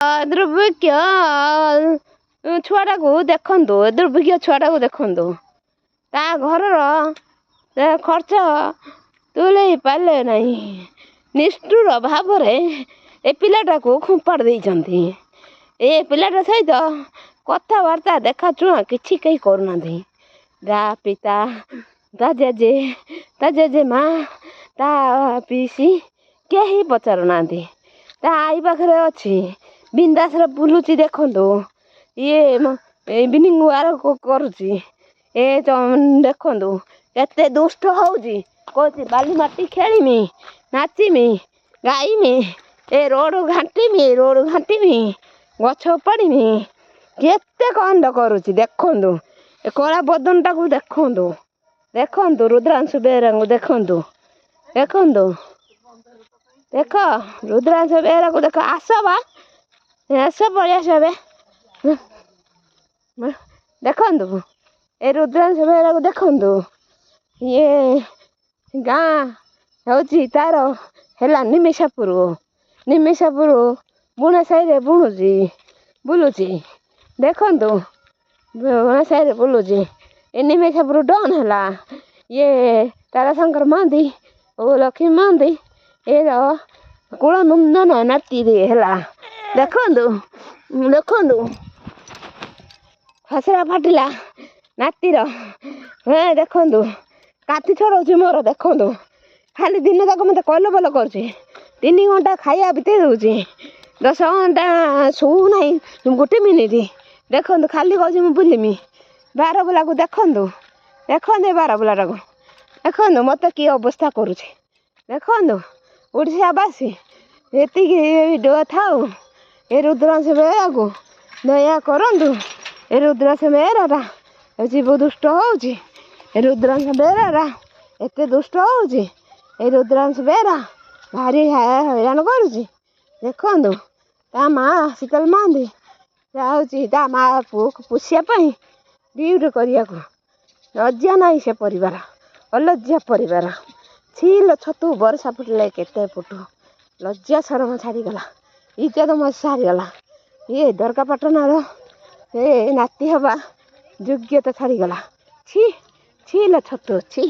ଦୁର୍ଭିକ୍ଷ ଛୁଆଟାକୁ ଦେଖନ୍ତୁ, ଦୁର୍ଭିକ୍ଷ ଛୁଆଟାକୁ ଦେଖନ୍ତୁ। ତା ଘରର ଖର୍ଚ୍ଚ ତୁଲେଇ ପାରିଲେ ନାହିଁ। ନିଷ୍ଠୁର ଭାବରେ ଏ ପିଲାଟାକୁ ଖୁମ୍ପାଡ଼ି ଦେଇଛନ୍ତି। ଏ ପିଲାଟା ସହିତ କଥାବାର୍ତ୍ତା ଦେଖାଶୁଣା କିଛି କେହି କରୁନାହାନ୍ତି। ତା ପିତା, ତା ଜେଜେ, ତା ଜେଜେମା, ତା ପିଇସି କେହି ପଚାରୁନାହାନ୍ତି। ତା ଆଈ ପାଖରେ ଅଛି, ବିନ୍ଦାସରେ ବୁଲୁଛି। ଦେଖନ୍ତୁ ଇଏ ଇଭିନିଂ ୱାର୍କ କରୁଛି। ଦେଖନ୍ତୁ କେତେ ଦୁଷ୍ଟ ହେଉଛି। କହୁଛି ବାଲି ମାଟି ଖେଳିମି, ନାଚିମି, ଗାଇମି, ଏ ରୋଡ଼ ଘାଣ୍ଟିମି, ଗଛ ଉପାଡ଼ିମି, କେତେ କାଣ୍ଡ କରୁଛି। ଦେଖନ୍ତୁ ଏ କଳା ବଦନଟାକୁ ଦେଖନ୍ତୁ। ଦେଖନ୍ତୁ ରୁଦ୍ରାଂଶୁ ବେହେରାଙ୍କୁ ଦେଖନ୍ତୁ। ଦେଖ ରୁଦ୍ରାଂଶୁ ବେହେରାକୁ ଦେଖ। ଆସ ପଳେଇ ଆସ ଏବେ। ଦେଖନ୍ତୁ ଏ ରୁଦ୍ରାଂଶୁ ବେହେରାକୁ ଦେଖନ୍ତୁ। ଇଏ ଗାଁ ହେଉଛି ତାର ହେଲା ନିମିଷାପୁର ବୁଣା ସାହିରେ ବୁଲୁଛି। ଦେଖନ୍ତୁ ବୁଣା ସାହିରେ ବୁଲୁଛି। ଏ ନିମିଷାପୁର ଡନ୍ ହେଲା। ଇଏ ତାରାଶଙ୍କର ମହାନ୍ତି ଓ ଲକ୍ଷ୍ମୀ ମହାନ୍ତି ଏର କୁଳନନ୍ଦନ ନାତିରେ ହେଲା। ଦେଖନ୍ତୁ ଖସଡ଼ା ଫାଟିଲା ନାତିର। ଦେଖନ୍ତୁ କାଠି ଛଡ଼ଉଛି ମୋର। ଦେଖନ୍ତୁ ଖାଲି ଦିନ ଯାକ ମୋତେ କଲବଲ କରୁଛି। 3 ଘଣ୍ଟା ଖାଇବା ବିତେଇ ଦେଉଛି, 10 ଘଣ୍ଟା ଶୋଉନାହିଁ 1 ମିନିଟ୍। ଦେଖନ୍ତୁ ଖାଲି କହୁଛି ମୁଁ ବୁଲିମି। ବାରବୁଲାକୁ ଦେଖନ୍ତୁ ଏ ବାରବୁଲାଟାକୁ ଦେଖନ୍ତୁ ମୋତେ କି ଅବସ୍ଥା କରୁଛି। ଦେଖନ୍ତୁ ଓଡ଼ିଶାବାସୀ ଏତିକି ଥାଉ। ଏ ରୁଦ୍ରାଂଶୁ ବେହେରାକୁ ଦୟା କରନ୍ତୁ। ଏ ରୁଦ୍ରାଂଶୁ ବେହେରାଟା ହେଉଛି ଦୁଷ୍ଟ ହେଉଛି। ଏ ରୁଦ୍ରାଂଶୁ ବେହେରା ଏତେ ଦୁଷ୍ଟ ହେଉଛି। ଏ ରୁଦ୍ରାଂଶୁ ବେହେରା ଭାରି ହଇରାଣ କରୁଛି। ଦେଖନ୍ତୁ ତା ମା ଶୀତଲ ମହାନ୍ତି ଯାଉଛି ତା ମା ପୁଅକୁ ପୋଷିବା ପାଇଁ ଡ୍ୟୁଟି କରିବାକୁ। ଲଜ୍ଜା ନାହିଁ ସେ ପରିବାର, ଅଲଜ୍ଜା ପରିବାର। ଛିଲୋ ଛତୁ ବର୍ଷା ଫୁଟିଲେ କେତେ ଫୁଟୁ। ଲଜ୍ଜା ସରମ ଛାଡ଼ିଗଲା, ଇଜ୍ଜତ ଛାଡ଼ିଗଲା। ଇଏ ଦରଗାପାଟଣାର ଏ ନାତି ହେବା ଯୋଗ୍ୟତା ଛାଡ଼ିଗଲା। ଛିଲୋ ଛତୁ, ଛି।